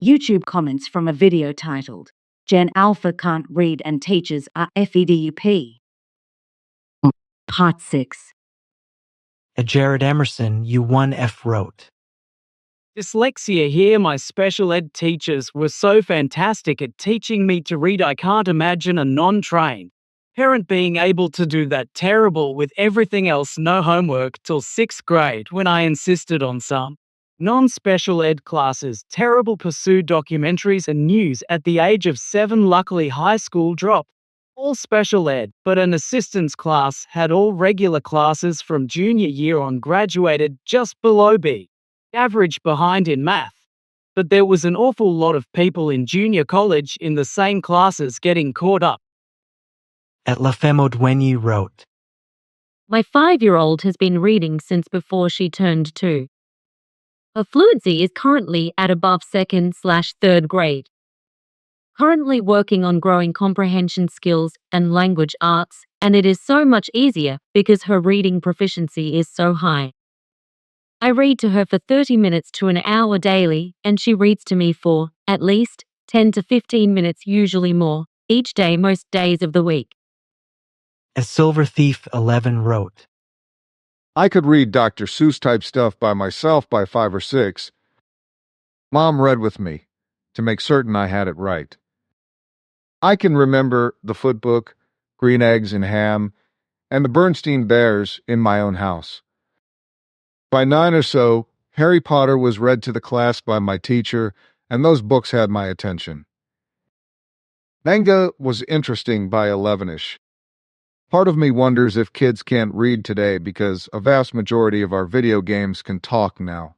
YouTube comments from a video titled, Gen Alpha Can't Read and Teachers Are FEDUP. Part 6. Jared Emerson, U1F wrote. Dyslexia here. My special ed teachers were so fantastic at teaching me to read. I can't imagine a non-trained parent being able to do that. Terrible with everything else. No homework till 6th grade when I insisted on some non-special ed classes. Terrible. Pursue documentaries and news at the age of 7. Luckily high school dropped all special ed, but an assistance class had all regular classes from junior year on. Graduated just below B average, behind in math. But there was an awful lot of people in junior college in the same classes getting caught up. At La Femme Odwenyi wrote. My 5-year-old has been reading since before she turned 2. Her fluency is currently at above 2nd/3rd grade. Currently working on growing comprehension skills and language arts, and it is so much easier because her reading proficiency is so high. I read to her for 30 minutes to an hour daily, and she reads to me for, at least, 10 to 15 minutes, usually more, each day most days of the week. As Silver Thief 11 wrote. I could read Dr. Seuss type stuff by myself by 5 or 6. Mom read with me, to make certain I had it right. I can remember the Footbook, Green Eggs and Ham, and the Bernstein Bears in my own house. By 9 or so, Harry Potter was read to the class by my teacher, and those books had my attention. Manga was interesting by 11ish. Part of me wonders if kids can't read today because a vast majority of our video games can talk now.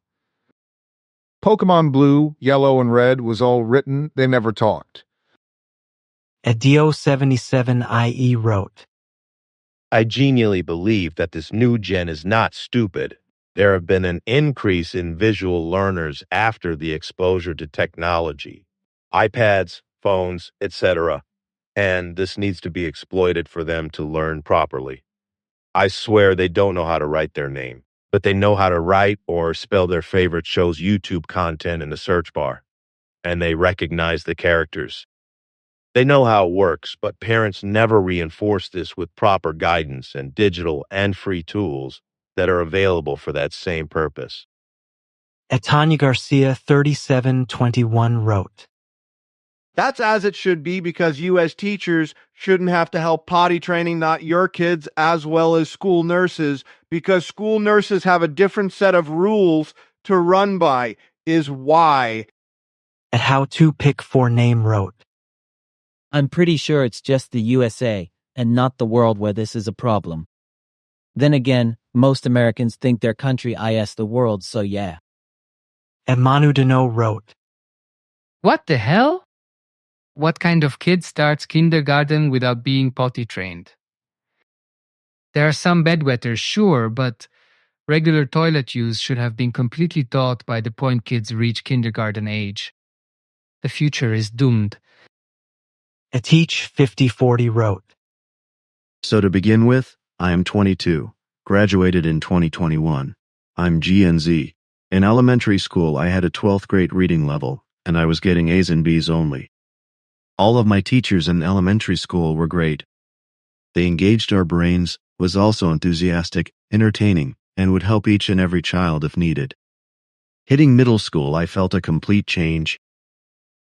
Pokemon Blue, Yellow, and Red was all written, they never talked. At Dio77IE wrote. I genuinely believe that this new gen is not stupid. There have been an increase in visual learners after the exposure to technology, iPads, phones, etc., and this needs to be exploited for them to learn properly. I swear they don't know how to write their name, but they know how to write or spell their favorite show's YouTube content in the search bar, and they recognize the characters. They know how it works, but parents never reinforce this with proper guidance and digital and free tools that are available for that same purpose. At Tanya Garcia 3721 wrote. That's as it should be because you as teachers shouldn't have to help potty training not your kids as well as school nurses because school nurses have a different set of rules to run by is why. At How to Pick 4 Name wrote. I'm pretty sure it's just the USA and not the world where this is a problem. Then again, most Americans think their country is the world, so yeah. And Manu Deno wrote. What the hell? What kind of kid starts kindergarten without being potty trained? There are some bedwetters, sure, but regular toilet use should have been completely taught by the point kids reach kindergarten age. The future is doomed. At Teach 5040 wrote. So to begin with, I am 22, graduated in 2021. I'm Gen Z. In elementary school, I had a 12th grade reading level, and I was getting A's and B's only. All of my teachers in elementary school were great. They engaged our brains, was also enthusiastic, entertaining, and would help each and every child if needed. Hitting middle school, I felt a complete change.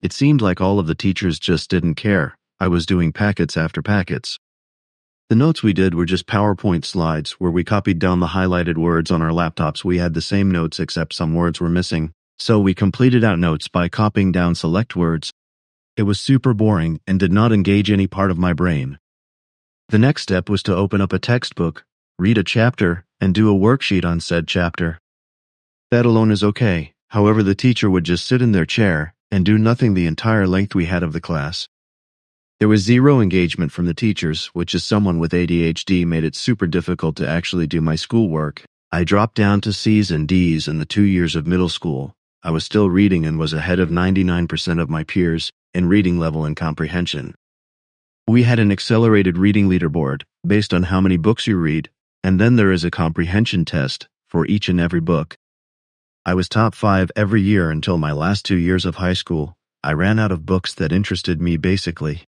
It seemed like all of the teachers just didn't care. I was doing packets after packets. The notes we did were just PowerPoint slides where we copied down the highlighted words on our laptops. We had the same notes except some words were missing, so we completed out notes by copying down select words. It was super boring and did not engage any part of my brain. The next step was to open up a textbook, read a chapter, and do a worksheet on said chapter. That alone is okay. However, the teacher would just sit in their chair and do nothing the entire length we had of the class. There was zero engagement from the teachers, which as someone with ADHD made it super difficult to actually do my schoolwork. I dropped down to C's and D's in the 2 years of middle school. I was still reading and was ahead of 99% of my peers in reading level and comprehension. We had an accelerated reading leaderboard based on how many books you read, and then there is a comprehension test for each and every book. I was top 5 every year until my last 2 years of high school. I ran out of books that interested me basically.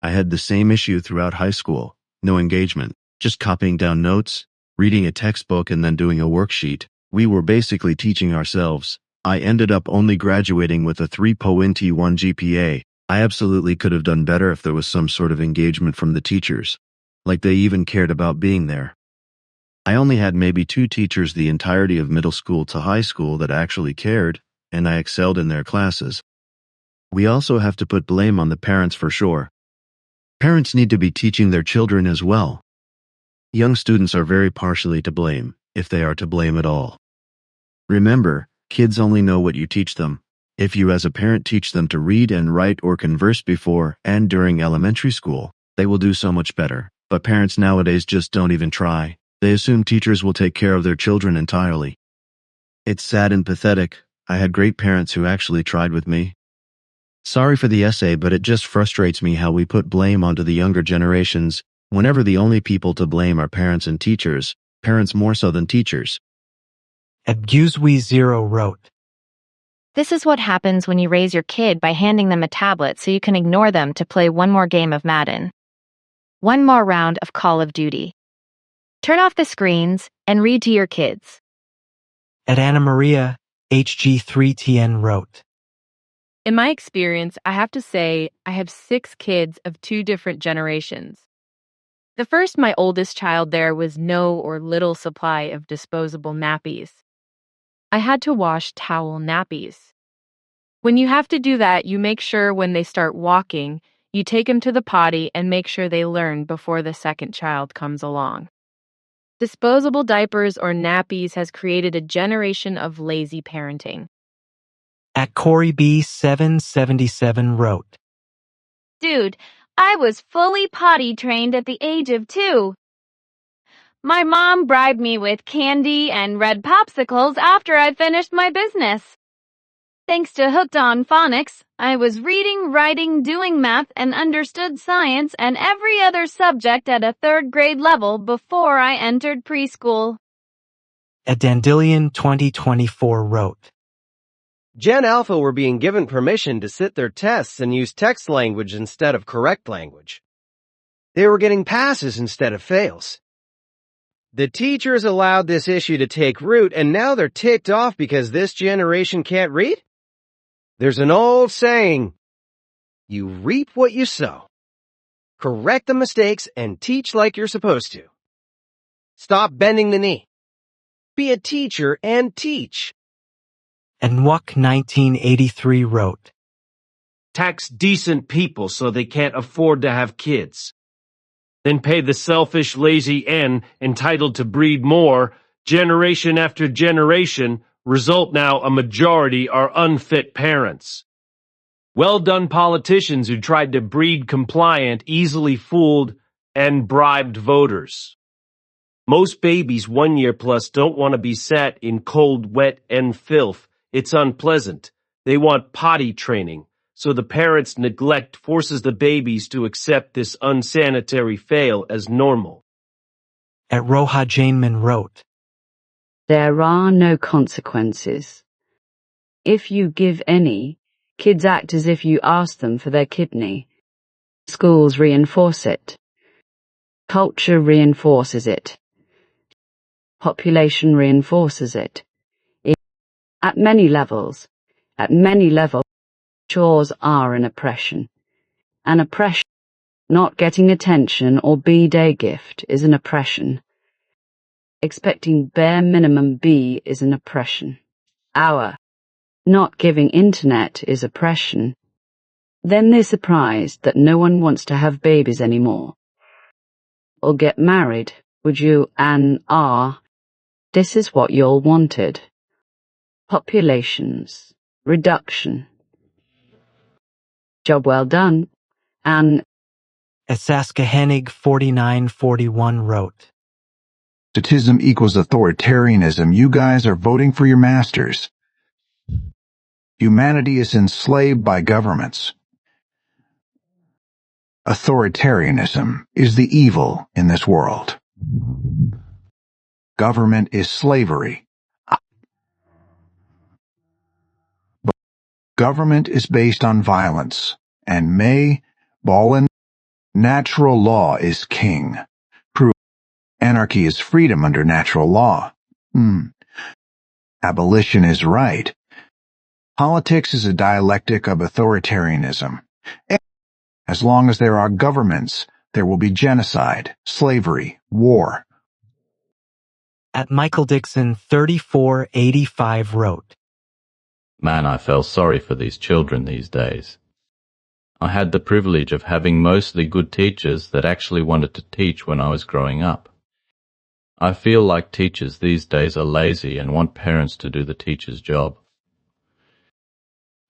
I had the same issue throughout high school. No engagement, just copying down notes, reading a textbook and then doing a worksheet. We were basically teaching ourselves. I ended up only graduating with a 3.1 GPA. I absolutely could have done better if there was some sort of engagement from the teachers. Like they even cared about being there. I only had maybe 2 teachers the entirety of middle school to high school that actually cared, and I excelled in their classes. We also have to put blame on the parents for sure. Parents need to be teaching their children as well. Young students are very partially to blame, if they are to blame at all. Remember, kids only know what you teach them. If you as a parent teach them to read and write or converse before and during elementary school, they will do so much better. But parents nowadays just don't even try. They assume teachers will take care of their children entirely. It's sad and pathetic. I had great parents who actually tried with me. Sorry for the essay, but it just frustrates me how we put blame onto the younger generations whenever the only people to blame are parents and teachers, parents more so than teachers. Abusewee0 wrote, This is what happens when you raise your kid by handing them a tablet so you can ignore them to play one more game of Madden. One more round of Call of Duty. Turn off the screens and read to your kids. At Anna Maria, HG3TN wrote, In my experience, I have to say I have 6 kids of 2 different generations. The first, my oldest child there was no or little supply of disposable nappies. I had to wash towel nappies. When you have to do that, you make sure when they start walking, you take them to the potty and make sure they learn before the second child comes along. Disposable diapers or nappies has created a generation of lazy parenting. At Corey B777 wrote, Dude, I was fully potty trained at the age of 2. My mom bribed me with candy and red popsicles after I finished my business. Thanks to Hooked on Phonics, I was reading, writing, doing math, and understood science and every other subject at a 3rd grade level before I entered preschool. At Dandelion 2024 wrote, Gen Alpha were being given permission to sit their tests and use text language instead of correct language. They were getting passes instead of fails. The teachers allowed this issue to take root, and now they're ticked off because this generation can't read? There's an old saying, you reap what you sow. Correct the mistakes and teach like you're supposed to. Stop bending the knee. Be a teacher and teach. And Wuck 1983 wrote, Tax decent people so they can't afford to have kids. Then pay the selfish, lazy N entitled to breed more, generation after generation. Result now, a majority are unfit parents. Well done politicians who tried to breed compliant, easily fooled, and bribed voters. Most babies 1 year plus don't want to be sat in cold, wet, and filth. It's unpleasant. They want potty training, so the parents' neglect forces the babies to accept this unsanitary fail as normal. At Roha Jainman wrote, There are no consequences. If you give any, kids act as if you asked them for their kidney. Schools reinforce it. Culture reinforces it. Population reinforces it. At many levels, chores are an oppression. An oppression. Not getting attention or B-Day gift is an oppression. Expecting bare minimum B is an oppression. Not giving internet is oppression. Then they're surprised that no one wants to have babies anymore. Or get married, would you, This is what y'all wanted. Populations. Reduction. Job well done. And Asaska Hennig 4941 wrote, Statism equals authoritarianism. You guys are voting for your masters. Humanity is enslaved by governments. Authoritarianism is the evil in this world. Government is slavery. Government is based on violence, and natural law is king. Prove anarchy is freedom under natural law. Abolition is right. Politics is a dialectic of authoritarianism. As long as there are governments, there will be genocide, slavery, war. At Michael Dixon 3485 wrote, Man, I feel sorry for these children these days. I had the privilege of having mostly good teachers that actually wanted to teach when I was growing up. I feel like teachers these days are lazy and want parents to do the teacher's job.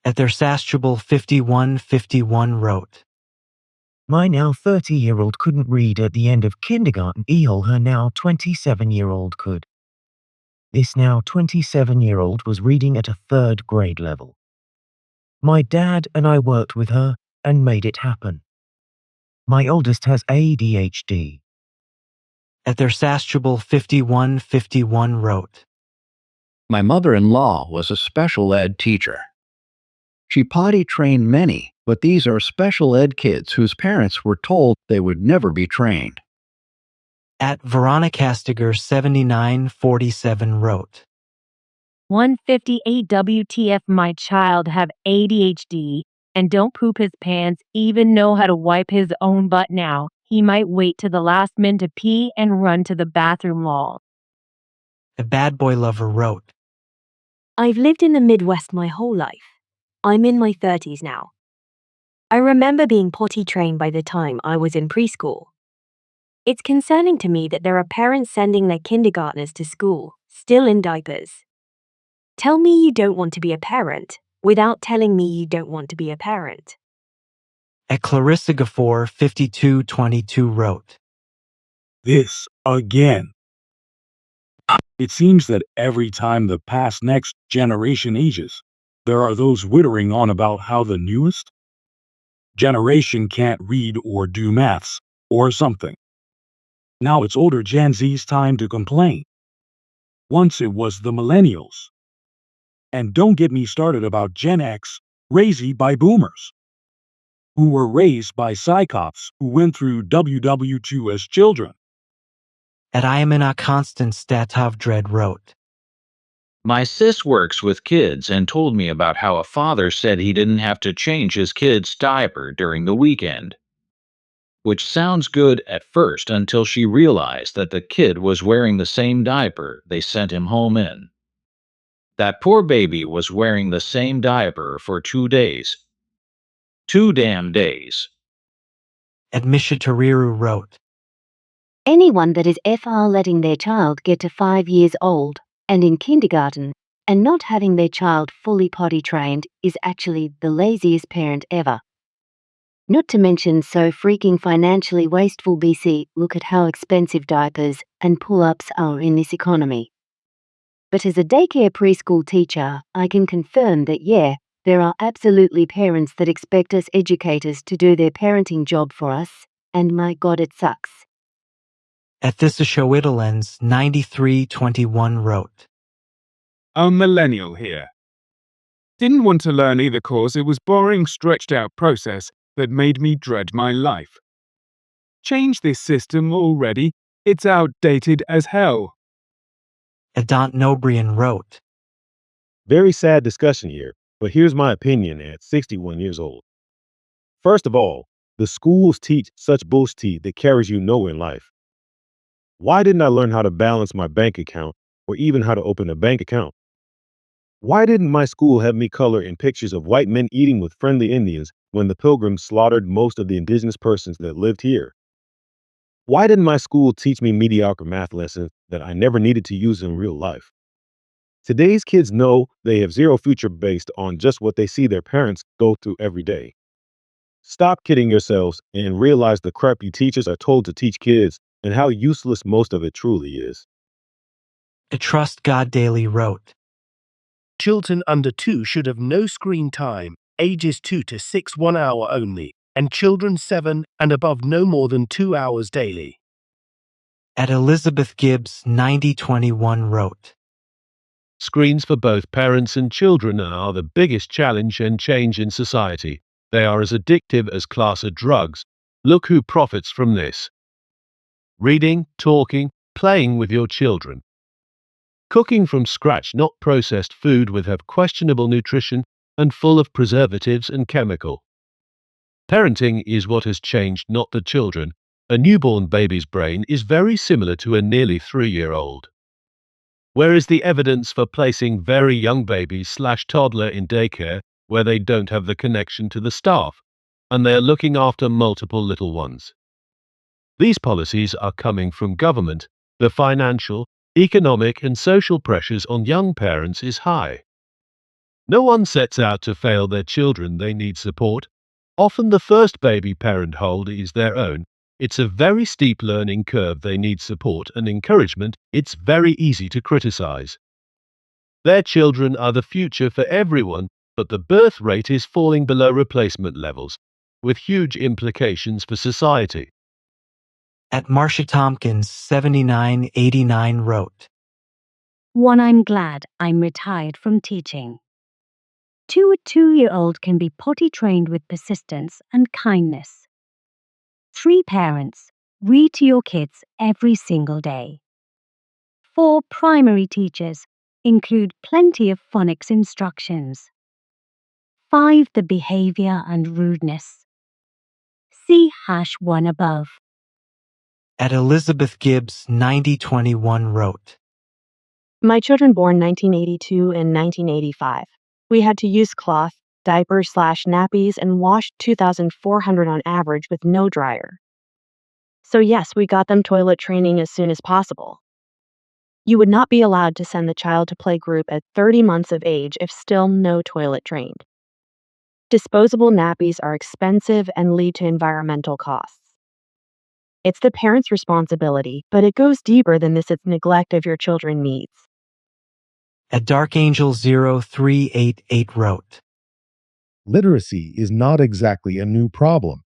At their Sastrable 5151 wrote, My now 30-year-old couldn't read at the end of kindergarten. Her now 27-year-old could. This now 27-year-old was reading at a 3rd grade level. My dad and I worked with her and made it happen. My oldest has ADHD. At their Sastrable 5151 wrote, My mother-in-law was a special ed teacher. She potty trained many, but these are special ed kids whose parents were told they would never be trained. At Veronica Castiger 7947 wrote, 158 WTF my child have ADHD and don't poop his pants, even know how to wipe his own butt now. He might wait to the last minute to pee and run to the bathroom wall. A Bad Boy Lover wrote, I've lived in the Midwest my whole life. I'm in my 30s now. I remember being potty trained by the time I was in preschool. It's concerning to me that there are parents sending their kindergartners to school, still in diapers. Tell me you don't want to be a parent, without telling me you don't want to be a parent. At Clarissa Gafor 5222 wrote, This again. It seems that every time the past next generation ages, there are those wittering on about how the newest generation can't read or do maths, or something. Now it's older Gen Z's time to complain. Once it was the millennials. And don't get me started about Gen X, raised by boomers, who were raised by psychops who went through WW2 as children. At I Am in a Constant Statov Dread wrote, My sis works with kids and told me about how a father said he didn't have to change his kid's diaper during the weekend. Which sounds good at first until she realized that the kid was wearing the same diaper they sent him home in. That poor baby was wearing the same diaper for 2 days. 2 damn days. At Mishitariru wrote, Anyone that is FR letting their child get to 5 years old and in kindergarten and not having their child fully potty trained is actually the laziest parent ever. Not to mention so freaking financially wasteful. BC, look at how expensive diapers and pull-ups are in this economy. But as a daycare preschool teacher, I can confirm that there are absolutely parents that expect us educators to do their parenting job for us, and my God, it sucks. At Thisashowidalens 9321 wrote, A millennial here. Didn't want to learn either cause it was boring, stretched out process that made me dread my life. Change this system already, it's outdated as hell. Adont Nobrian wrote, Very sad discussion here, but here's my opinion at 61 years old. First of all, the schools teach such bullshit that carries you nowhere in life. Why didn't I learn how to balance my bank account or even how to open a bank account? Why didn't my school have me color in pictures of white men eating with friendly Indians when the Pilgrims slaughtered most of the indigenous persons that lived here? Why didn't my school teach me mediocre math lessons that I never needed to use in real life? Today's kids know they have zero future based on just what they see their parents go through every day. Stop kidding yourselves and realize the crap you teachers are told to teach kids and how useless most of it truly is. A Trust God Daily wrote, Children under 2 should have no screen time, ages 2 to 6 1 hour only, and children 7 and above no more than 2 hours daily. At Elizabeth Gibbs 9021 wrote, Screens for both parents and children are the biggest challenge and change in society. They are as addictive as class of drugs. Look who profits from this. Reading, talking, playing with your children. Cooking from scratch, not processed food with have questionable nutrition and full of preservatives and chemical. Parenting is what has changed, not the children. A newborn baby's brain is very similar to a nearly 3-year-old. Where is the evidence for placing very young babies/toddler in daycare where they don't have the connection to the staff, and they are looking after multiple little ones? These policies are coming from government. The financial, economic and social pressures on young parents is high. No one sets out to fail their children, they need support. Often the first baby parenthood is their own. It's a very steep learning curve, they need support and encouragement. It's very easy to criticize. Their children are the future for everyone, but the birth rate is falling below replacement levels, with huge implications for society. At Marcia Tompkins, 7989 wrote, One, I'm glad I'm retired from teaching. 2, a 2-year-old can be potty trained with persistence and kindness. 3, parents, read to your kids every single day. 4, primary teachers, include plenty of phonics instructions. 5, the behavior and rudeness. See #1 above. At Elizabeth Gibbs, 9021 wrote, My children born 1982 and 1985. We had to use cloth, diapers/nappies, and wash 2,400 on average with no dryer. So yes, we got them toilet training as soon as possible. You would not be allowed to send the child to playgroup at 30 months of age if still no toilet trained. Disposable nappies are expensive and lead to environmental costs. It's the parent's responsibility, but it goes deeper than this. It's neglect of your children's needs. At Dark Angel 0388 wrote, Literacy is not exactly a new problem.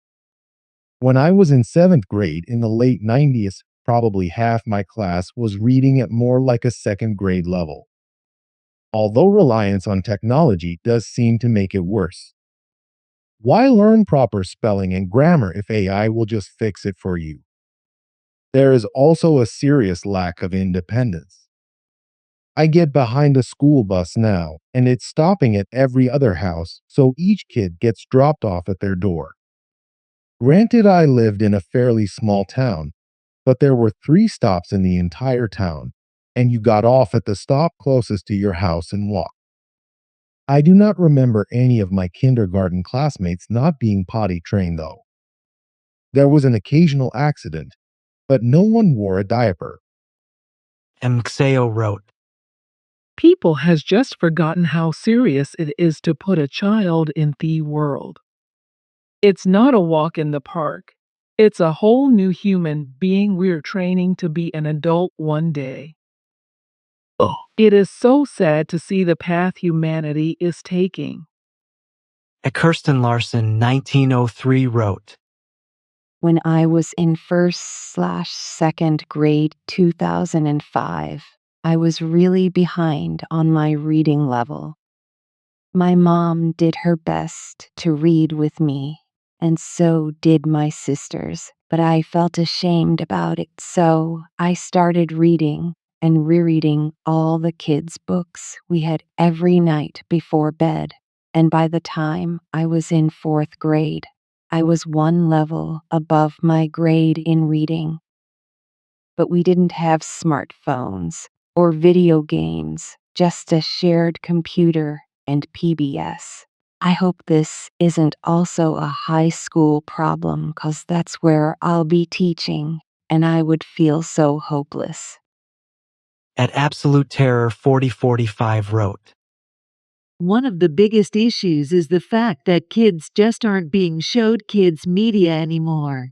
When I was in 7th grade in the late 90s, probably half my class was reading at more like a 2nd grade level. Although reliance on technology does seem to make it worse. Why learn proper spelling and grammar if AI will just fix it for you? There is also a serious lack of independence. I get behind a school bus now, and it's stopping at every other house, so each kid gets dropped off at their door. Granted, I lived in a fairly small town, but there were 3 stops in the entire town, and you got off at the stop closest to your house and walked. I do not remember any of my kindergarten classmates not being potty trained, though. There was an occasional accident, but no one wore a diaper. Mxeo wrote, People has just forgotten how serious it is to put a child in the world. It's not a walk in the park. It's a whole new human being we're training to be an adult one day. It is so sad to see the path humanity is taking. At Kirsten Larson, 1903 wrote, When I was in 1st/2nd grade 2005, I was really behind on my reading level. My mom did her best to read with me, and so did my sisters, but I felt ashamed about it, so I started reading and rereading all the kids' books we had every night before bed, and by the time I was in 4th grade, I was 1 level above my grade in reading. But we didn't have smartphones or video games, just a shared computer and PBS. I hope this isn't also a high school problem, 'cause that's where I'll be teaching, and I would feel so hopeless. At Absolute Terror 4045 wrote, One of the biggest issues is the fact that kids just aren't being showed kids' media anymore.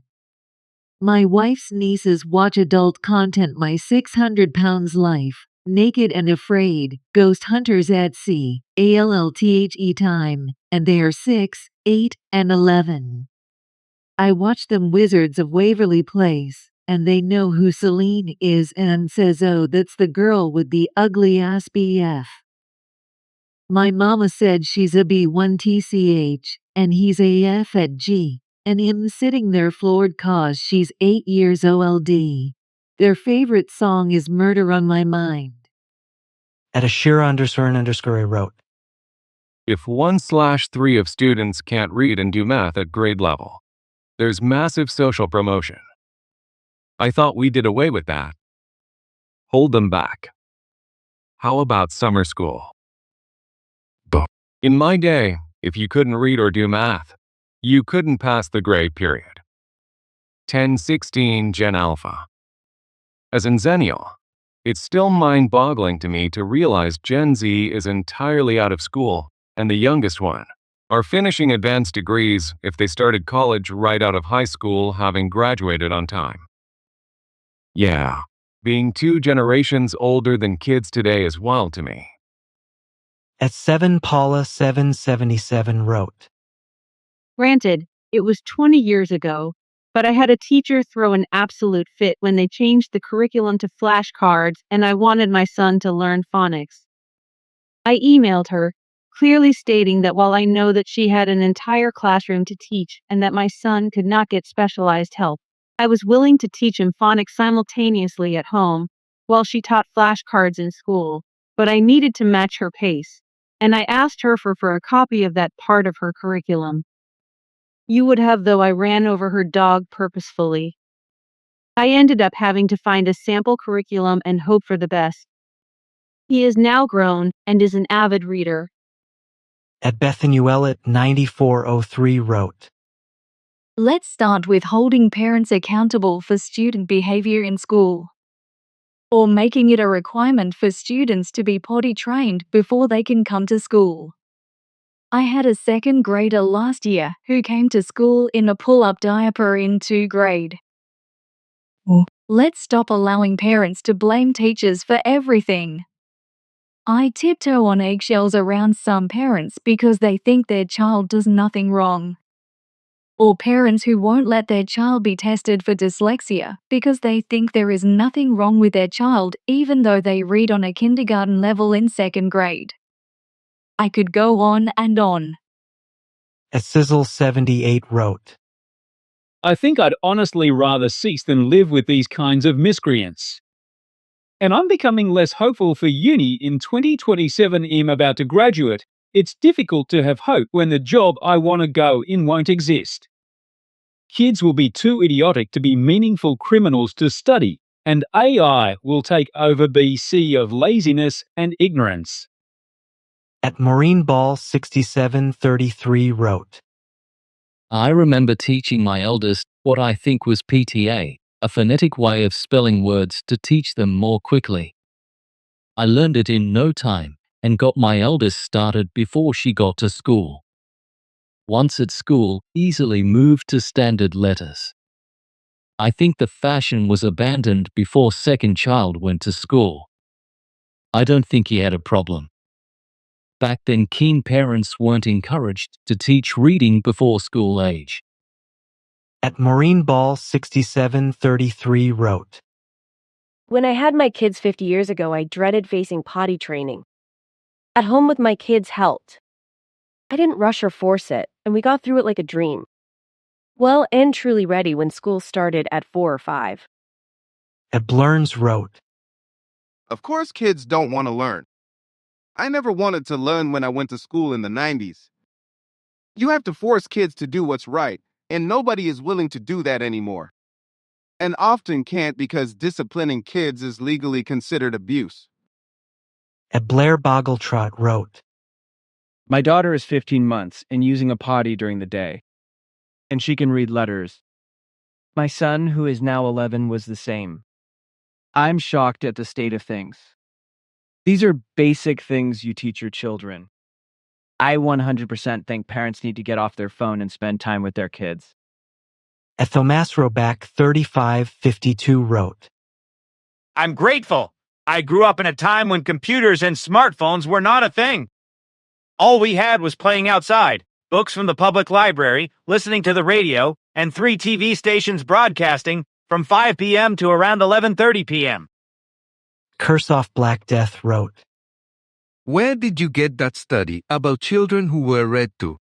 My wife's nieces watch adult content My 600 Pounds Life, Naked and Afraid, Ghost Hunters at Sea, ALLTHE Time, and they are 6, 8, and 11. I watch them Wizards of Waverly Place, and they know who Celine is and says, "Oh, that's the girl with the ugly ass BF." My mama said she's a B1TCH, and he's a F at G, and him sitting there floored cause she's 8 years old. Their favorite song is Murder on My Mind. At Ashira__ wrote, If 1/3 of students can't read and do math at grade level, there's massive social promotion. I thought we did away with that. Hold them back. How about summer school? In my day, if you couldn't read or do math, you couldn't pass the grade period. 1016 Gen Alpha. As in Zennial, it's still mind-boggling to me to realize Gen Z is entirely out of school, and the youngest one are finishing advanced degrees if they started college right out of high school, having graduated on time. Yeah, being 2 generations older than kids today is wild to me. At 7 Paula 777 wrote, Granted, it was 20 years ago, but I had a teacher throw an absolute fit when they changed the curriculum to flashcards and I wanted my son to learn phonics. I emailed her, clearly stating that while I know that she had an entire classroom to teach and that my son could not get specialized help, I was willing to teach him phonics simultaneously at home while she taught flashcards in school, but I needed to match her pace, and I asked her for a copy of that part of her curriculum. You would have, though I ran over her dog purposefully. I ended up having to find a sample curriculum and hope for the best. He is now grown and is an avid reader. At Bethanuel 9403 wrote, Let's start with holding parents accountable for student behavior in school, or making it a requirement for students to be potty trained before they can come to school. I had a second grader last year who came to school in a pull-up diaper in 2nd grade. Let's stop allowing parents to blame teachers for everything. I tiptoe on eggshells around some parents because they think their child does nothing wrong. Or parents who won't let their child be tested for dyslexia because they think there is nothing wrong with their child even though they read on a kindergarten level in 2nd grade. I could go on and on. At Sizzle78 wrote, I think I'd honestly rather cease than live with these kinds of miscreants. And I'm becoming less hopeful for uni in 2027. I'm about to graduate. It's difficult to have hope when the job I want to go in won't exist. Kids will be too idiotic to be meaningful criminals to study, and AI will take over BC of laziness and ignorance. At Maureen Ball 6733 wrote, I remember teaching my eldest what I think was PTA, a phonetic way of spelling words to teach them more quickly. I learned it in no time and got my eldest started before she got to school. Once at school, easily moved to standard letters. I think the fashion was abandoned before second child went to school. I don't think he had a problem. Back then, keen parents weren't encouraged to teach reading before school age. At Maureen Ball 6733 wrote, When I had my kids 50 years ago, I dreaded facing potty training. At home with my kids helped. I didn't rush or force it, and we got through it like a dream. Well and truly ready when school started at 4 or 5. At Blurns wrote, Of course kids don't want to learn. I never wanted to learn when I went to school in the 90s. You have to force kids to do what's right, and nobody is willing to do that anymore. And often can't because disciplining kids is legally considered abuse. At Blair Boggletrot wrote, My daughter is 15 months and using a potty during the day, and she can read letters. My son, who is now 11, was the same. I'm shocked at the state of things. These are basic things you teach your children. I 100% think parents need to get off their phone and spend time with their kids. At Thomasroback 3552 wrote, I'm grateful. I grew up in a time when computers and smartphones were not a thing. All we had was playing outside, books from the public library, listening to the radio, and 3 TV stations broadcasting from 5 p.m. to around 11:30 p.m. Kursoff Black Death wrote, Where did you get that study about children who were read to?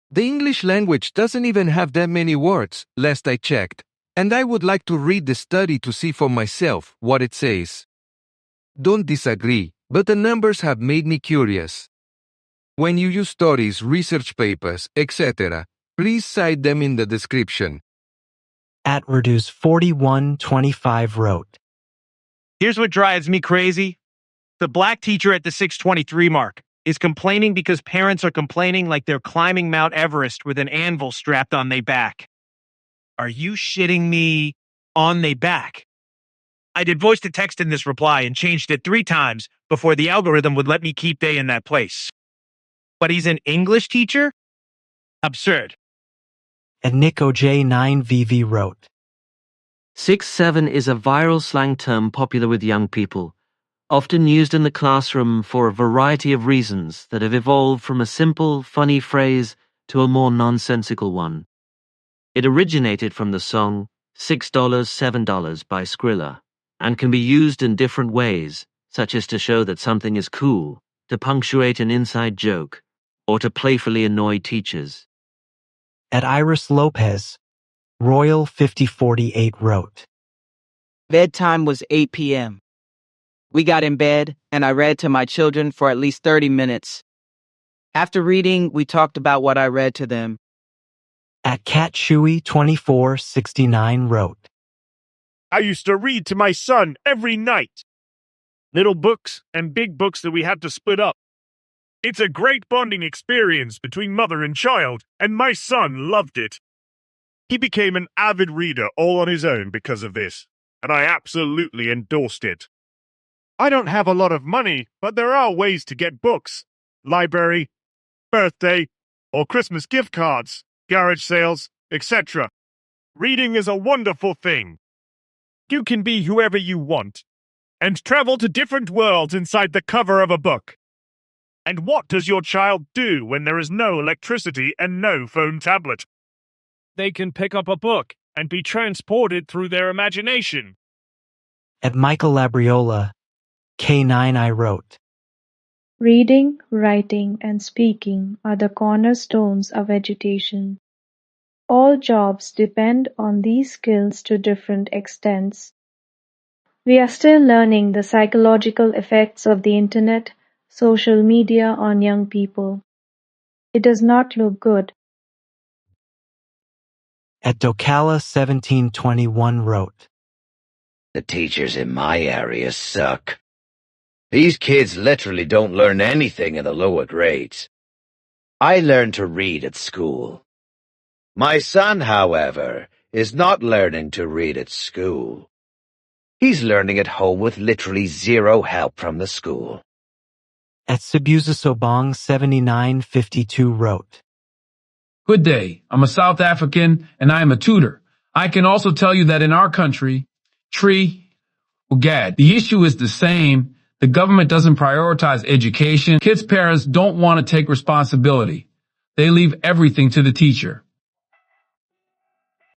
The English language doesn't even have that many words, last I checked, and I would like to read the study to see for myself what it says. Don't disagree, but the numbers have made me curious. When you use stories, research papers, etc., please cite them in the description. At Reduce 4125 wrote, Here's what drives me crazy. The black teacher at the 623 mark is complaining because parents are complaining like they're climbing Mount Everest with an anvil strapped on their back. Are you shitting me? On their back? I did voice to text in this reply and changed it 3 times before the algorithm would let me keep they in that place. But he's an English teacher? Absurd. And Nico J9VV wrote, 6-7 is a viral slang term popular with young people, often used in the classroom for a variety of reasons that have evolved from a simple, funny phrase to a more nonsensical one. It originated from the song $6, $7 by Skrilla, and can be used in different ways, such as to show that something is cool, to punctuate an inside joke, or to playfully annoy teachers. At Iris Lopez, Royal 5048 wrote, Bedtime was 8 p.m. We got in bed, and I read to my children for at least 30 minutes. After reading, we talked about what I read to them. At CatShuey2469 wrote, I used to read to my son every night. Little books and big books that we had to split up. It's a great bonding experience between mother and child, and my son loved it. He became an avid reader all on his own because of this, and I absolutely endorsed it. I don't have a lot of money, but there are ways to get books. Library, birthday, or Christmas gift cards, garage sales, etc. Reading is a wonderful thing. You can be whoever you want, and travel to different worlds inside the cover of a book. And what does your child do when there is no electricity and no phone tablet? They can pick up a book and be transported through their imagination. At Michael Labriola, K9I wrote, Reading, writing, and speaking are the cornerstones of education. All jobs depend on these skills to different extents. We are still learning the psychological effects of the internet, social media on young people. It does not look good. At Docala 1721 wrote, The teachers in my area suck. These kids literally don't learn anything in the lower grades. I learned to read at school. My son, however, is not learning to read at school. He's learning at home with literally zero help from the school. At Sibuza Sobong 7952 wrote, Good day. I'm a South African and I am a tutor. I can also tell you that in our country, the issue is the same. The government doesn't prioritize education. Kids' parents don't want to take responsibility. They leave everything to the teacher.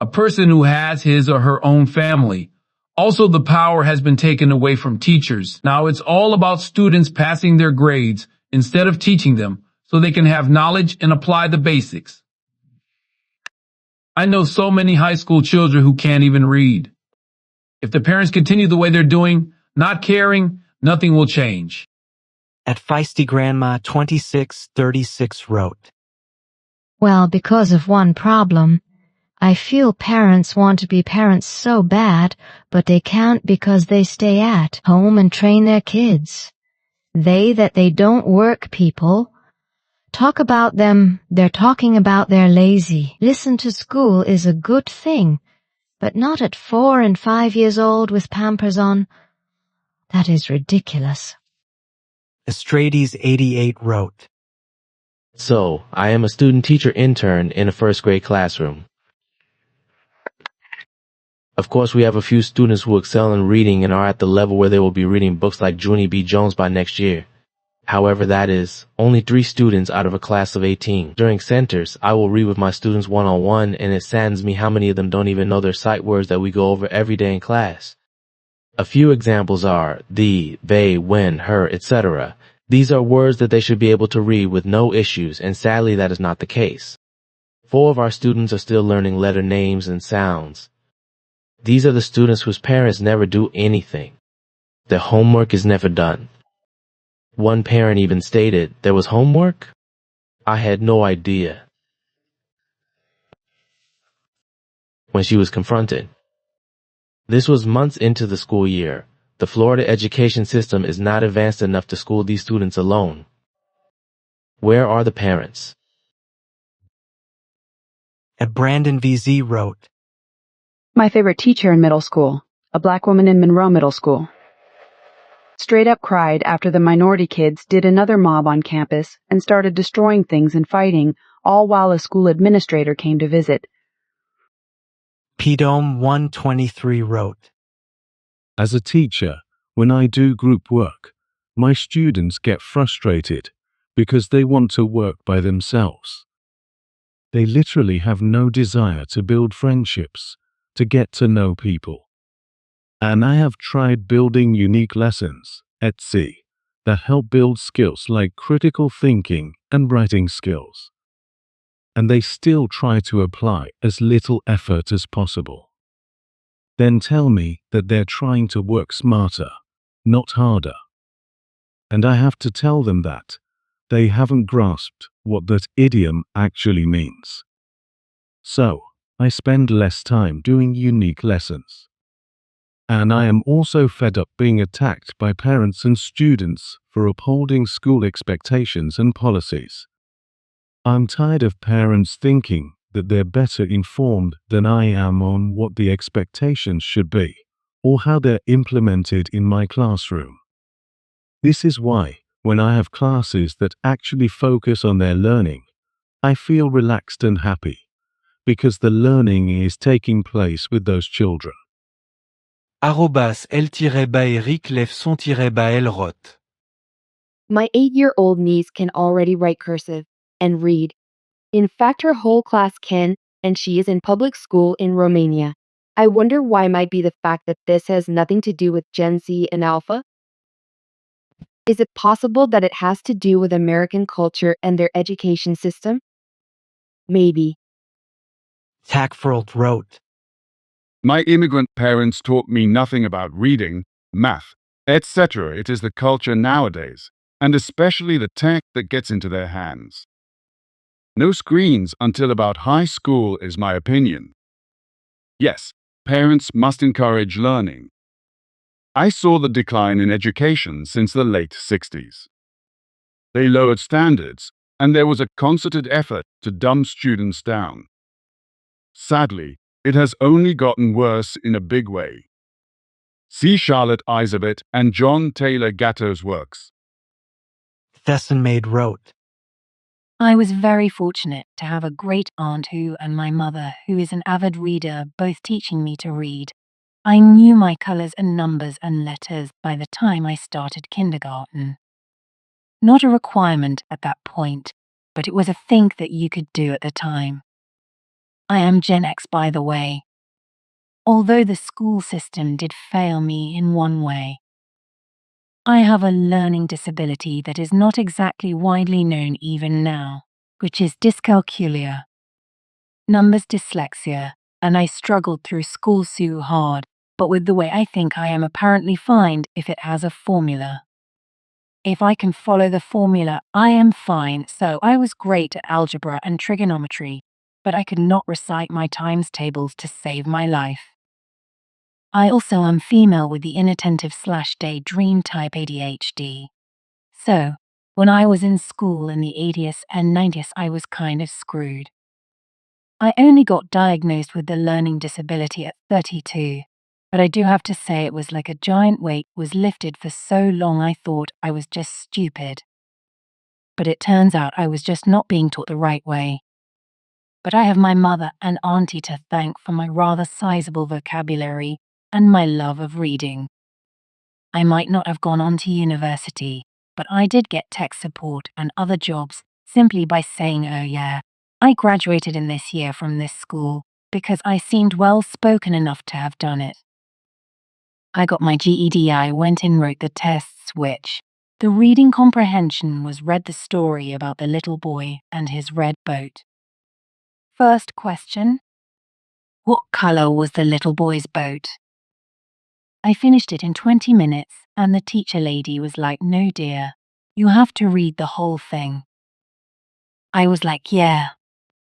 A person who has his or her own family. Also, the power has been taken away from teachers. Now it's all about students passing their grades instead of teaching them so they can have knowledge and apply the basics. I know so many high school children who can't even read. If the parents continue the way they're doing, not caring, nothing will change. At Feisty Grandma 2636 wrote, Well, because of one problem. I feel parents want to be parents so bad, but they can't because they stay at home and train their kids. They don't work people. Talk about them, they're talking about they're lazy. Listen to school is a good thing, but not at 4 and 5 years old with Pampers on. That is ridiculous. Estrades 88 wrote, So, I am a student-teacher intern in a first grade classroom. Of course, we have a few students who excel in reading and are at the level where they will be reading books like Junie B. Jones by next year. However, that is only 3 students out of a class of 18. During centers, I will read with my students one-on-one, and it saddens me how many of them don't even know their sight words that we go over every day in class. A few examples are thee, they, when, her, etc. These are words that they should be able to read with no issues, and sadly that is not the case. 4 of our students are still learning letter names and sounds. These are the students whose parents never do anything. Their homework is never done. One parent even stated, "There was homework? I had no idea," when she was confronted. This was months into the school year. The Florida education system is not advanced enough to school these students alone. Where are the parents? And Brandon VZ wrote, My favorite teacher in middle school, a black woman in Monroe Middle School. Straight up cried after the minority kids did another mob on campus and started destroying things and fighting, all while a school administrator came to visit. PDOME 123 wrote, As a teacher, when I do group work, my students get frustrated because they want to work by themselves. They literally have no desire to build friendships, to get to know people. And I have tried building unique lessons, etc., that help build skills like critical thinking and writing skills. And they still try to apply as little effort as possible. Then tell me that they're trying to work smarter, not harder. And I have to tell them that they haven't grasped what that idiom actually means. So, I spend less time doing unique lessons. And I am also fed up being attacked by parents and students for upholding school expectations and policies. I'm tired of parents thinking that they're better informed than I am on what the expectations should be, or how they're implemented in my classroom. This is why, when I have classes that actually focus on their learning, I feel relaxed and happy, because the learning is taking place with those children. @L-Eric lève son-L wrote, My 8-year-old niece can already write cursive and read. In fact, her whole class can, and she is in public school in Romania. I wonder why might be the fact that this has nothing to do with Gen Z and Alpha? Is it possible that it has to do with American culture and their education system? Maybe. Tackfrolt wrote, My immigrant parents taught me nothing about reading, math, etc. It is the culture nowadays, and especially the tech that gets into their hands. No screens until about high school is my opinion. Yes, parents must encourage learning. I saw the decline in education since the late 60s. They lowered standards, and there was a concerted effort to dumb students down. Sadly, it has only gotten worse in a big way. See Charlotte Iserbyt and John Taylor Gatto's works. Thesson wrote, I was very fortunate to have a great aunt and my mother, who is an avid reader, both teaching me to read. I knew my colors and numbers and letters by the time I started kindergarten. Not a requirement at that point, but it was a thing that you could do at the time. I am Gen X, by the way. Although the school system did fail me in one way. I have a learning disability that is not exactly widely known even now, which is dyscalculia. Numbers dyslexia, and I struggled through school so hard, but with the way I think I am apparently fine if it has a formula. If I can follow the formula, I am fine, so I was great at algebra and trigonometry, but I could not recite my times tables to save my life. I also am female with the inattentive/daydream type ADHD. So, when I was in school in the 80s and 90s, I was kind of screwed. I only got diagnosed with the learning disability at 32, but I do have to say it was like a giant weight was lifted. For so long I thought I was just stupid. But it turns out I was just not being taught the right way. But I have my mother and auntie to thank for my rather sizable vocabulary and my love of reading. I might not have gone on to university, but I did get tech support and other jobs simply by saying, oh yeah, I graduated in this year from this school because I seemed well spoken enough to have done it. I got my GED, I went and wrote the tests, which the reading comprehension was read the story about the little boy and his red boat. First question: what color was the little boy's boat? I finished it in 20 minutes, and the teacher lady was like, no dear, you have to read the whole thing. I was like, yeah,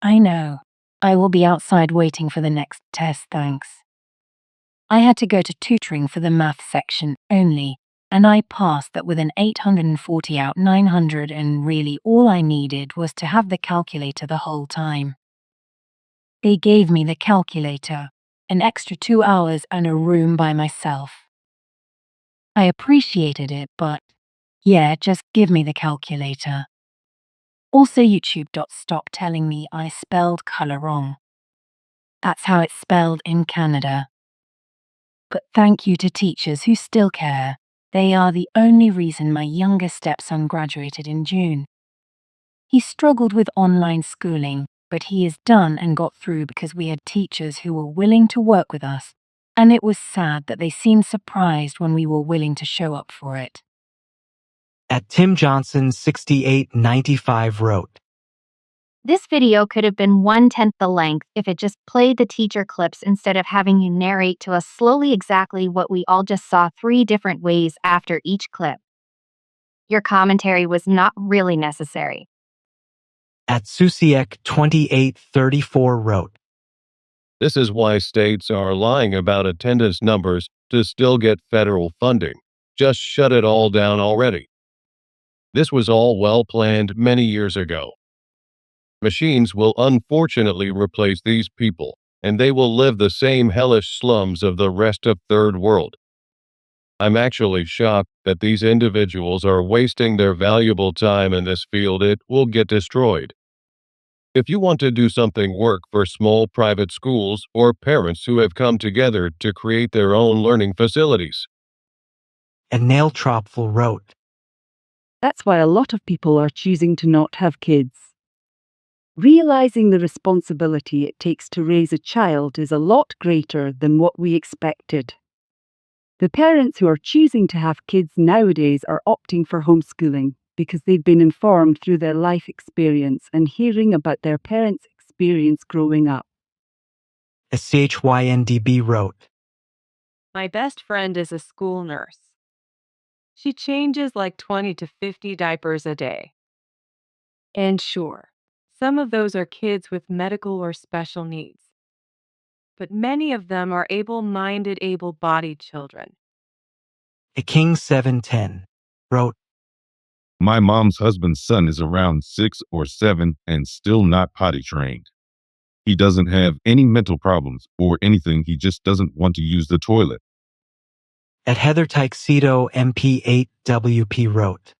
I know. I will be outside waiting for the next test, thanks. I had to go to tutoring for the math section only, and I passed that with an 840 out 900, and really all I needed was to have the calculator the whole time. They gave me the calculator, an extra 2 hours and a room by myself. I appreciated it, but yeah, just give me the calculator. Also, YouTube.stop telling me I spelled color wrong. That's how it's spelled in Canada. But thank you to teachers who still care. They are the only reason my youngest stepson graduated in June. He struggled with online schooling, but he is done and got through because we had teachers who were willing to work with us, and it was sad that they seemed surprised when we were willing to show up for it. At Tim Johnson 6895 wrote, This video could have been 1/10 the length if it just played the teacher clips instead of having you narrate to us slowly exactly what we all just saw 3 different ways after each clip. Your commentary was not really necessary. At Susiek 2834 wrote, This is why states are lying about attendance numbers to still get federal funding. Just shut it all down already. This was all well planned many years ago. Machines will unfortunately replace these people, and they will live the same hellish slums of the rest of third world. I'm actually shocked that these individuals are wasting their valuable time in this field. It will get destroyed. If you want to do something, work for small private schools or parents who have come together to create their own learning facilities. And Nail Tropful wrote, That's why a lot of people are choosing to not have kids. Realizing the responsibility it takes to raise a child is a lot greater than what we expected. The parents who are choosing to have kids nowadays are opting for homeschooling because they've been informed through their life experience and hearing about their parents' experience growing up. SCHYNDB wrote, My best friend is a school nurse. She changes like 20 to 50 diapers a day. And sure, some of those are kids with medical or special needs. But many of them are able-minded, able-bodied children. A King 710 wrote, My mom's husband's son is around 6 or 7 and still not potty trained. He doesn't have any mental problems or anything, he just doesn't want to use the toilet. At Heather Teixedo MP8WP wrote,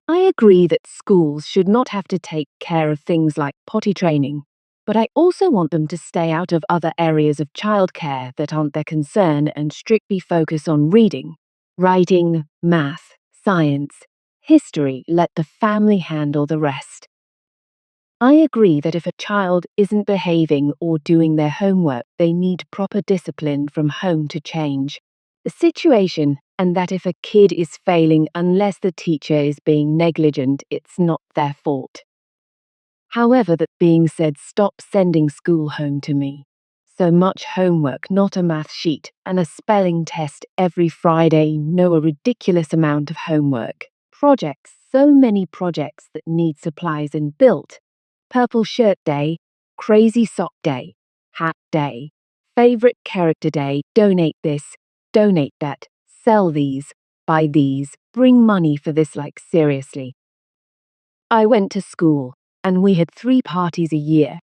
I agree that schools should not have to take care of things like potty training, but I also want them to stay out of other areas of childcare that aren't their concern and strictly focus on reading, writing, math, science, history. Let the family handle the rest. I agree that if a child isn't behaving or doing their homework, they need proper discipline from home to change the situation, and that if a kid is failing unless the teacher is being negligent, it's not their fault. However, that being said, stop sending school home to me. So much homework, not a math sheet, and a spelling test every Friday. No, a ridiculous amount of homework. Projects, so many projects that need supplies and built. Purple shirt day, crazy sock day, hat day, favorite character day, donate this, donate that, sell these, buy these, bring money for this, like seriously. I went to school, and we had 3 parties a year.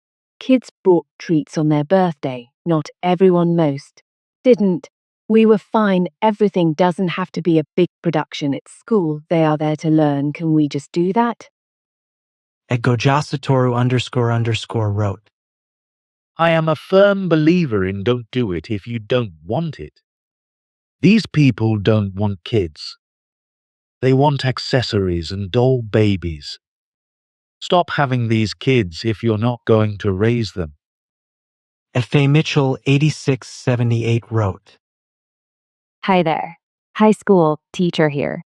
Kids brought treats on their birthday, not everyone, most didn't. We were fine, everything doesn't have to be a big production at school, they are there to learn, can we just do that? At Gojasatoru__ wrote, I am a firm believer in don't do it if you don't want it. These people don't want kids. They want accessories and doll babies. Stop having these kids if you're not going to raise them. F.A. Mitchell 8678 wrote, Hi there. High school teacher here.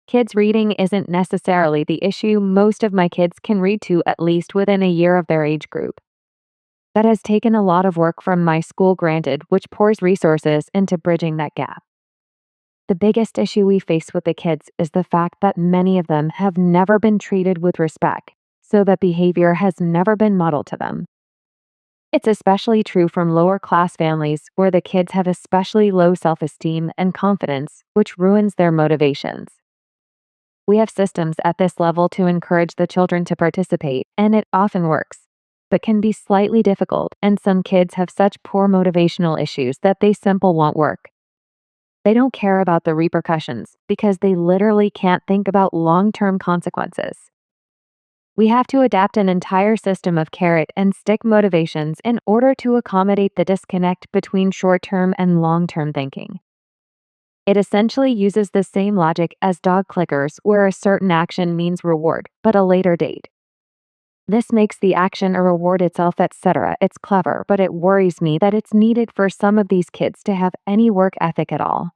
Kids reading isn't necessarily the issue. Most of my kids can read to at least within a year of their age group. That has taken a lot of work from my school, granted, which pours resources into bridging that gap. The biggest issue we face with the kids is the fact that many of them have never been treated with respect, so that behavior has never been modeled to them. It's especially true from lower class families where the kids have especially low self-esteem and confidence, which ruins their motivations. We have systems at this level to encourage the children to participate, and it often works, but can be slightly difficult, and some kids have such poor motivational issues that they simply won't work. They don't care about the repercussions because they literally can't think about long-term consequences. We have to adapt an entire system of carrot and stick motivations in order to accommodate the disconnect between short-term and long-term thinking. It essentially uses the same logic as dog clickers, where a certain action means reward, but a later date. This makes the action a reward itself, etc. It's clever, but it worries me that it's needed for some of these kids to have any work ethic at all.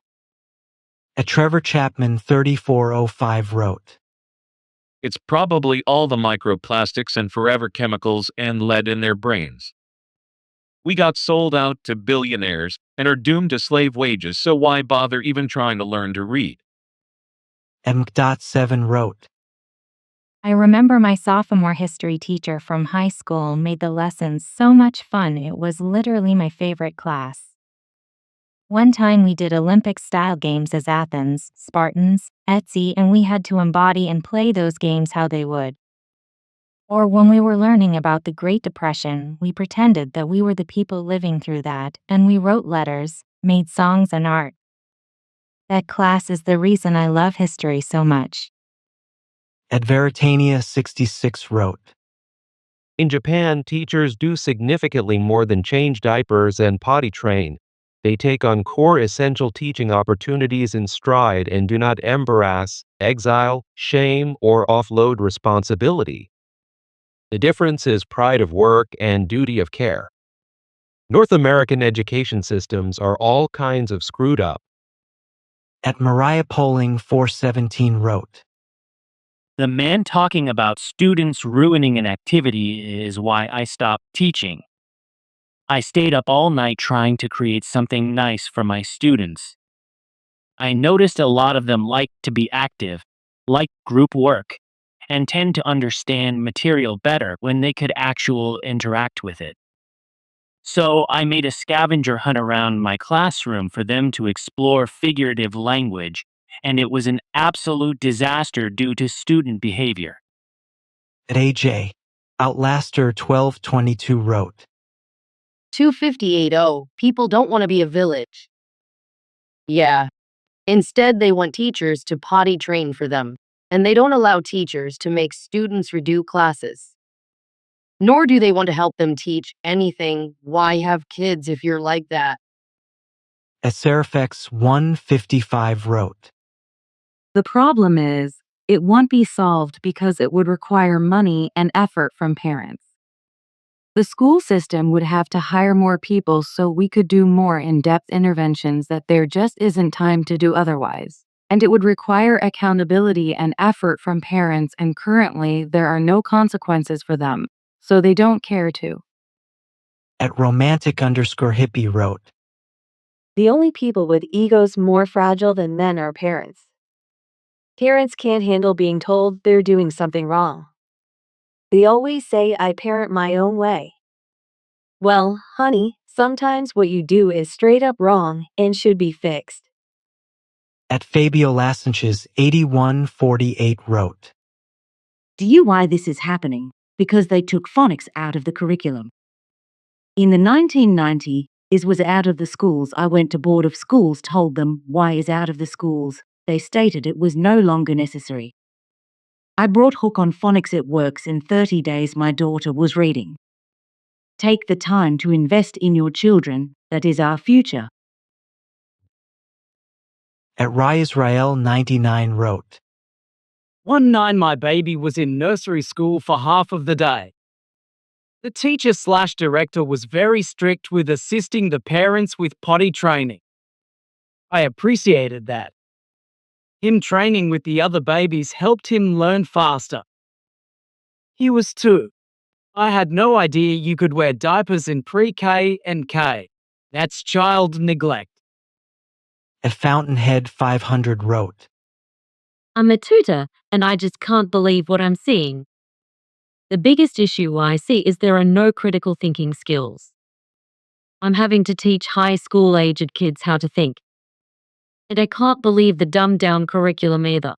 A Trevor Chapman 3405 wrote, It's probably all the microplastics and forever chemicals and lead in their brains. We got sold out to billionaires and are doomed to slave wages, so why bother even trying to learn to read? M.7 wrote, I remember my sophomore history teacher from high school made the lessons so much fun. It was literally my favorite class. One time we did Olympic-style games as Athens, Spartans, etc., and we had to embody and play those games how they would. Or when we were learning about the Great Depression, we pretended that we were the people living through that, and we wrote letters, made songs and art. That class is the reason I love history so much. At Veritania 66 wrote, In Japan, teachers do significantly more than change diapers and potty train. They take on core essential teaching opportunities in stride and do not embarrass, exile, shame, or offload responsibility. The difference is pride of work and duty of care. North American education systems are all kinds of screwed up. At Mariah Polling 417 wrote, The man talking about students ruining an activity is why I stopped teaching. I stayed up all night trying to create something nice for my students. I noticed a lot of them like to be active, like group work, and tend to understand material better when they could actually interact with it. So I made a scavenger hunt around my classroom for them to explore figurative language, and it was an absolute disaster due to student behavior. At AJ, Outlaster 1222 wrote, 2580, people don't want to be a village. Yeah. Instead, they want teachers to potty train for them, and they don't allow teachers to make students redo classes. Nor do they want to help them teach anything. Why have kids if you're like that? At Seraphex 155 wrote, The problem is, it won't be solved because it would require money and effort from parents. The school system would have to hire more people so we could do more in-depth interventions that there just isn't time to do otherwise. And it would require accountability and effort from parents, and currently there are no consequences for them, so they don't care to. At Romantic_hippie wrote, The only people with egos more fragile than men are parents. Parents can't handle being told they're doing something wrong. They always say, I parent my own way. Well, honey, sometimes what you do is straight up wrong and should be fixed. At Fabio Lassenches 8148 wrote, Do you why this is happening? Because they took phonics out of the curriculum. In the 1990s, it was out of the schools. I went to Board of Schools, told them why is out of the schools. They stated it was no longer necessary. I brought Hook on Phonics. It works. In 30 days, my daughter was reading. Take the time to invest in your children. That is our future. At Israel 99 wrote, One night my baby was in nursery school for half of the day. The teacher/director was very strict with assisting the parents with potty training. I appreciated that. Him training with the other babies helped him learn faster. He was 2. I had no idea you could wear diapers in pre-K and K. That's child neglect. At Fountainhead 500 wrote, I'm a tutor, and I just can't believe what I'm seeing. The biggest issue I see is there are no critical thinking skills. I'm having to teach high school-aged kids how to think. And I can't believe the dumbed-down curriculum either.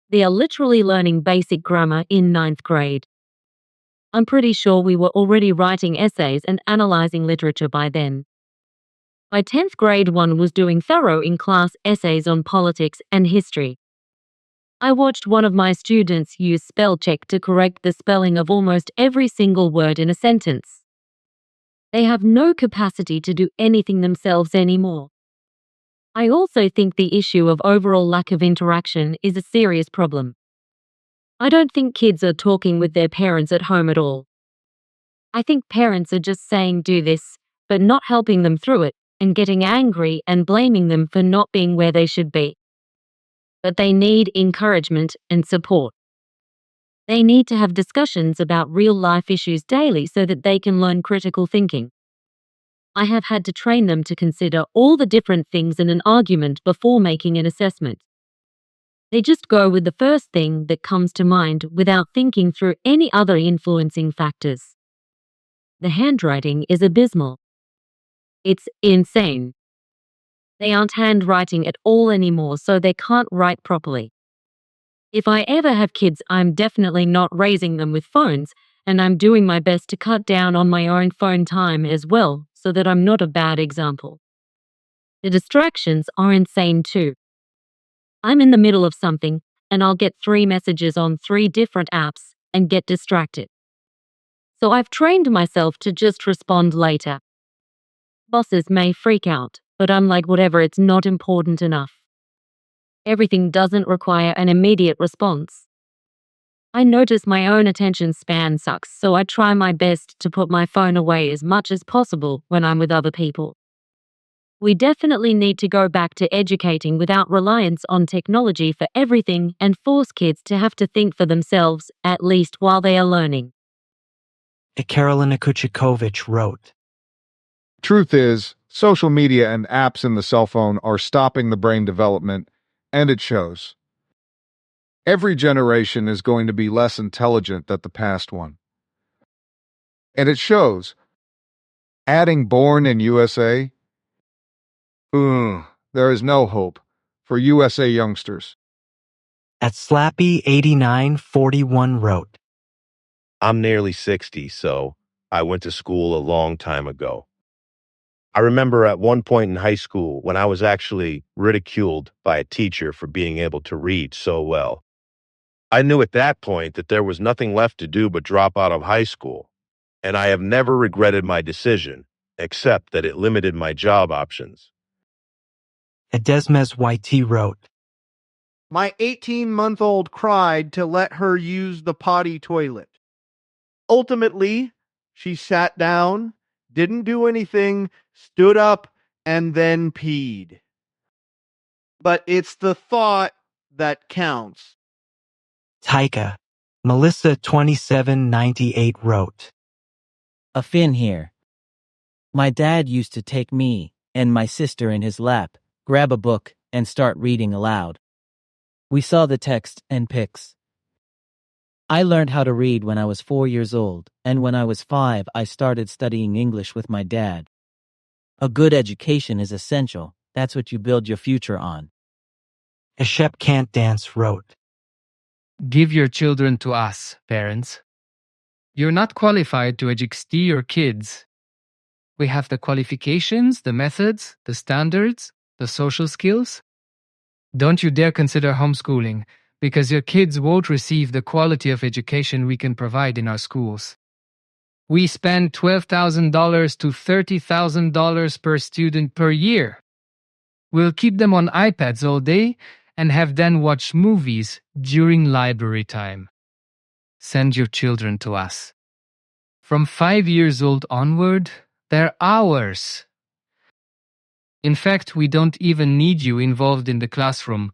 They are literally learning basic grammar in 9th grade. I'm pretty sure we were already writing essays and analyzing literature by then. By 10th grade, one was doing thorough in-class essays on politics and history. I watched one of my students use spell check to correct the spelling of almost every single word in a sentence. They have no capacity to do anything themselves anymore. I also think the issue of overall lack of interaction is a serious problem. I don't think kids are talking with their parents at home at all. I think parents are just saying do this, but not helping them through it, and getting angry and blaming them for not being where they should be. But they need encouragement and support. They need to have discussions about real-life issues daily so that they can learn critical thinking. I have had to train them to consider all the different things in an argument before making an assessment. They just go with the first thing that comes to mind without thinking through any other influencing factors. The handwriting is abysmal. It's insane. They aren't handwriting at all anymore, so they can't write properly. If I ever have kids, I'm definitely not raising them with phones, and I'm doing my best to cut down on my own phone time as well, so that I'm not a bad example. The distractions are insane too. I'm in the middle of something, and I'll get 3 messages on 3 different apps and get distracted. So I've trained myself to just respond later. Bosses may freak out, but I'm like, whatever, it's not important enough. Everything doesn't require an immediate response. I notice my own attention span sucks, so I try my best to put my phone away as much as possible when I'm with other people. We definitely need to go back to educating without reliance on technology for everything and force kids to have to think for themselves, at least while they are learning. At Carolina Kuchikovic wrote, Truth is, social media and apps in the cell phone are stopping the brain development, and it shows. Every generation is going to be less intelligent than the past one. And it shows. Adding born in USA? There is no hope for USA youngsters. At Slappy 8941 wrote, I'm nearly 60, so I went to school a long time ago. I remember at one point in high school when I was actually ridiculed by a teacher for being able to read so well. I knew at that point that there was nothing left to do but drop out of high school, and I have never regretted my decision, except that it limited my job options. At Desmes YT wrote, My 18-month-old cried to let her use the potty toilet. Ultimately, she sat down, didn't do anything, stood up, and then peed. But it's the thought that counts. Taika, Melissa 2798 wrote, A Finn here. My dad used to take me and my sister in his lap, grab a book, and start reading aloud. We saw the text and pics. I learned how to read when I was 4 years old, and when I was 5, I started studying English with my dad. A good education is essential. That's what you build your future on. A Shep Can't Dance wrote, Give your children to us, parents. You're not qualified to educate your kids. We have the qualifications, the methods, the standards, the social skills. Don't you dare consider homeschooling, because your kids won't receive the quality of education we can provide in our schools. We spend $12,000 to $30,000 per student per year. We'll keep them on iPads all day and have them watch movies during library time. Send your children to us. From 5 years old onward, they're ours. In fact, we don't even need you involved in the classroom.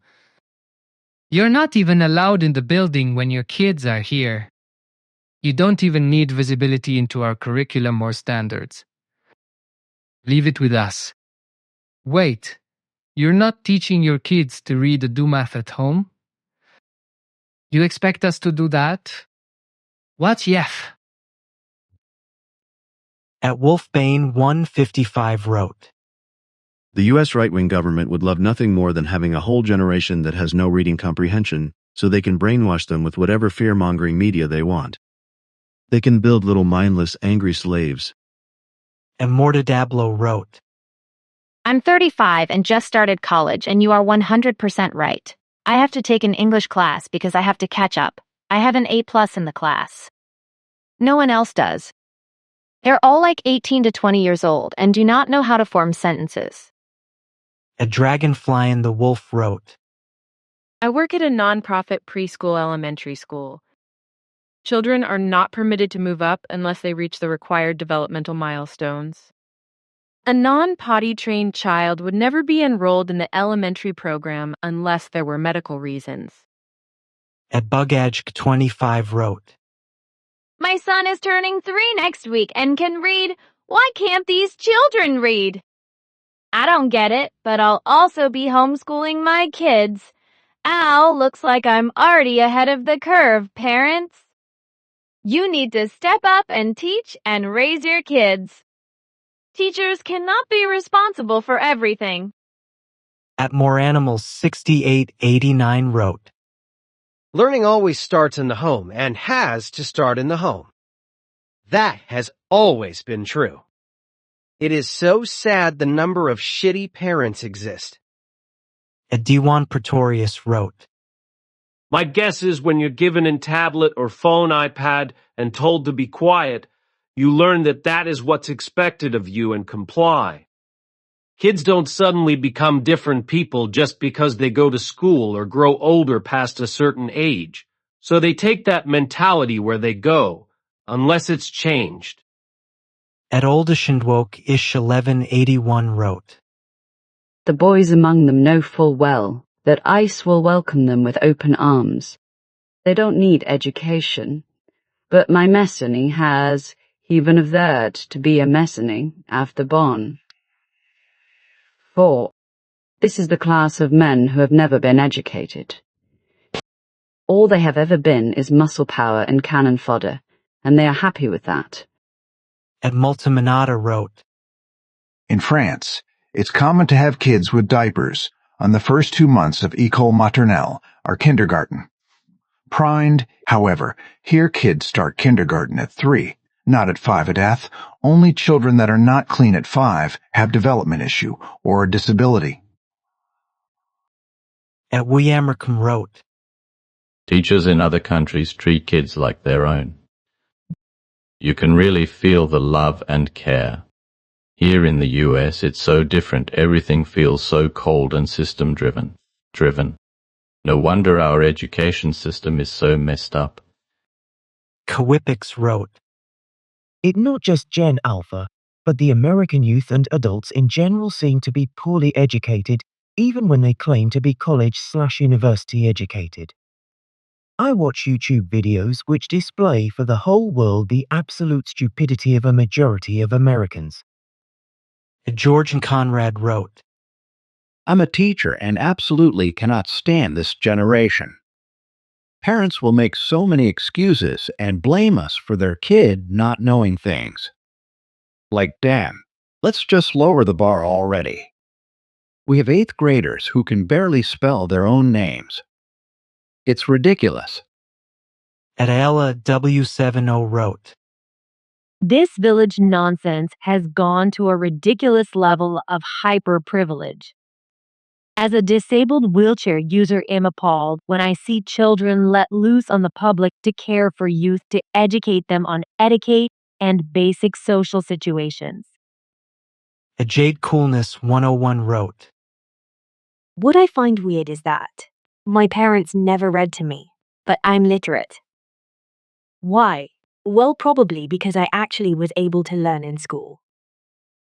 You're not even allowed in the building when your kids are here. You don't even need visibility into our curriculum or standards. Leave it with us. Wait, you're not teaching your kids to read or do math at home? You expect us to do that? What, Yef? At Wolfbane 155 wrote, The U.S. right-wing government would love nothing more than having a whole generation that has no reading comprehension, so they can brainwash them with whatever fear-mongering media they want. They can build little mindless, angry slaves. And Mortadablo wrote, I'm 35 and just started college, and you are 100% right. I have to take an English class because I have to catch up. I have an A+ in the class. No one else does. They're all like 18 to 20 years old and do not know how to form sentences. A Dragonfly in the Wolf wrote, I work at a nonprofit preschool elementary school. Children are not permitted to move up unless they reach the required developmental milestones. A non-potty trained child would never be enrolled in the elementary program unless there were medical reasons. At Bugedge25 wrote, My son is turning 3 next week and can read. Why can't these children read? I don't get it, but I'll also be homeschooling my kids. Ow, looks like I'm already ahead of the curve, parents. You need to step up and teach and raise your kids. Teachers cannot be responsible for everything. At MoreAnimals6889 wrote, Learning always starts in the home and has to start in the home. That has always been true. It is so sad the number of shitty parents exist. At D1 Pretorius wrote, My guess is when you're given a tablet or phone iPad and told to be quiet, you learn that that is what's expected of you and comply. Kids don't suddenly become different people just because they go to school or grow older past a certain age. So they take that mentality where they go, unless it's changed. At Oldeshandwoke Ish 1181 wrote, The boys among them know full well that ICE will welcome them with open arms. They don't need education, but my messany has even of that to be a messany after born. 4. This is the class of men who have never been educated. All they have ever been is muscle power and cannon fodder, and they are happy with that. At Multimanata wrote, In France, it's common to have kids with diapers on the first 2 months of école maternelle, or kindergarten. Prind, however, here kids start kindergarten at 3, not at 5 at Eth. Only children that are not clean at 5 have development issue or a disability. At Weyamercom wrote, Teachers in other countries treat kids like their own. You can really feel the love and care. Here in the US, it's so different. Everything feels so cold and system-driven. No wonder our education system is so messed up. Kawipix wrote, It not just Gen Alpha, but the American youth and adults in general seem to be poorly educated, even when they claim to be college/university educated. I watch YouTube videos which display for the whole world the absolute stupidity of a majority of Americans. George and Conrad wrote, I'm a teacher and absolutely cannot stand this generation. Parents will make so many excuses and blame us for their kid not knowing things. Like, damn, let's just lower the bar already. We have 8th graders who can barely spell their own names. It's ridiculous. At Ayala W70 wrote, This village nonsense has gone to a ridiculous level of hyper-privilege. As a disabled wheelchair user, I'm appalled when I see children let loose on the public to care for youth, to educate them on etiquette and basic social situations. At Jade Coolness 101 wrote, What I find weird is that my parents never read to me, but I'm literate. Why? Well, probably because I actually was able to learn in school.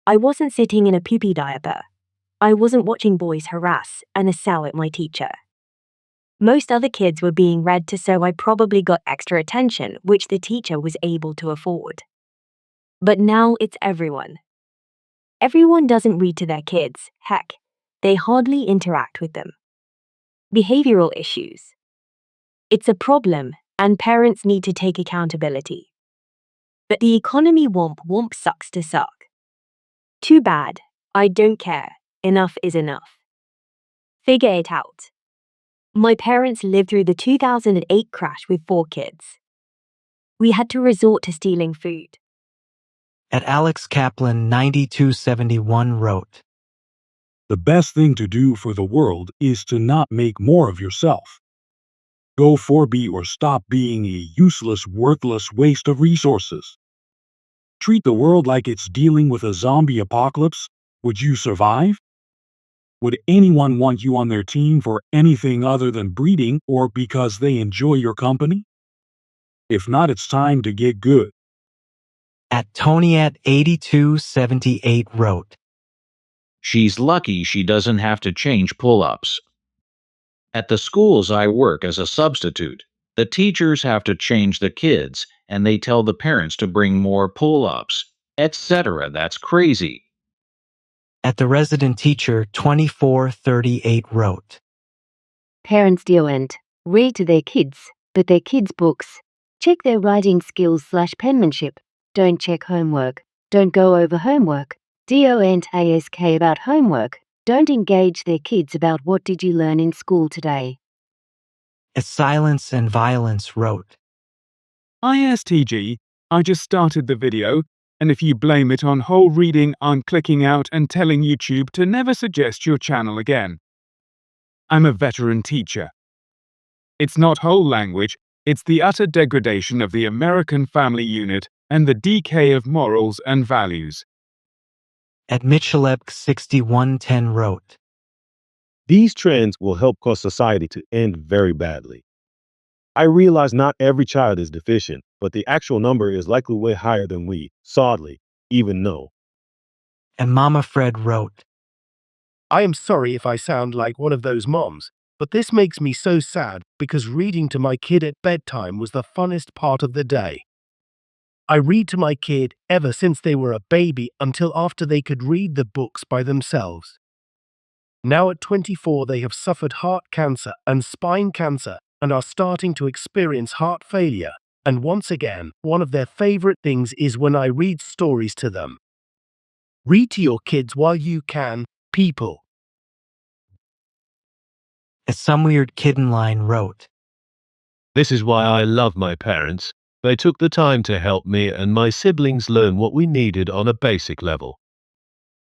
I wasn't sitting in a poopy diaper. I wasn't watching boys harass and assail at my teacher. Most other kids were being read to, so I probably got extra attention, which the teacher was able to afford. But now it's everyone. Everyone doesn't read to their kids. Heck, they hardly interact with them. Behavioral issues. It's a problem, and parents need to take accountability. But the economy womp sucks to suck. Too bad. I don't care. Enough is enough. Figure it out. My parents lived through the 2008 crash with 4 kids. We had to resort to stealing food. At Alex Kaplan 9271 wrote, The best thing to do for the world is to not make more of yourself. Go for be or stop being a useless, worthless waste of resources. Treat the world like it's dealing with a zombie apocalypse. Would you survive? Would anyone want you on their team for anything other than breeding or because they enjoy your company? If not, it's time to get good. At Tony at 8278 wrote, She's lucky she doesn't have to change pull-ups. At the schools I work as a substitute, the teachers have to change the kids and they tell the parents to bring more pull-ups, etc. That's crazy. At the resident teacher 2438 wrote, Parents don't read to their kids, but their kids' books. Check their writing skills/penmanship. Don't check homework. Don't go over homework. Don't ask about homework. Don't engage their kids about what did you learn in school today. At Silence and Violence wrote, ISTG, I just started the video, and if you blame it on whole reading, I'm clicking out and telling YouTube to never suggest your channel again. I'm a veteran teacher. It's not whole language, it's the utter degradation of the American family unit and the decay of morals and values. At Micheleb 6110 wrote, These trends will help cause society to end very badly. I realize not every child is deficient, but the actual number is likely way higher than we, sadly, even know. And Mama Fred wrote, I am sorry if I sound like one of those moms, but this makes me so sad because reading to my kid at bedtime was the funnest part of the day. I read to my kid ever since they were a baby until after they could read the books by themselves. Now at 24 they have suffered heart cancer and spine cancer and are starting to experience heart failure, and once again, one of their favorite things is when I read stories to them. Read to your kids while you can, people. As Some Weird Kitten Line wrote, This is why I love my parents. They took the time to help me and my siblings learn what we needed on a basic level.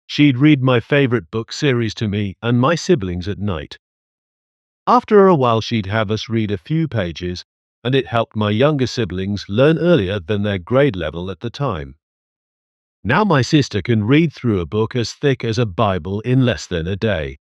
She'd read my favorite book series to me and my siblings at night. After a while she'd have us read a few pages, and it helped my younger siblings learn earlier than their grade level at the time. Now my sister can read through a book as thick as a Bible in less than a day.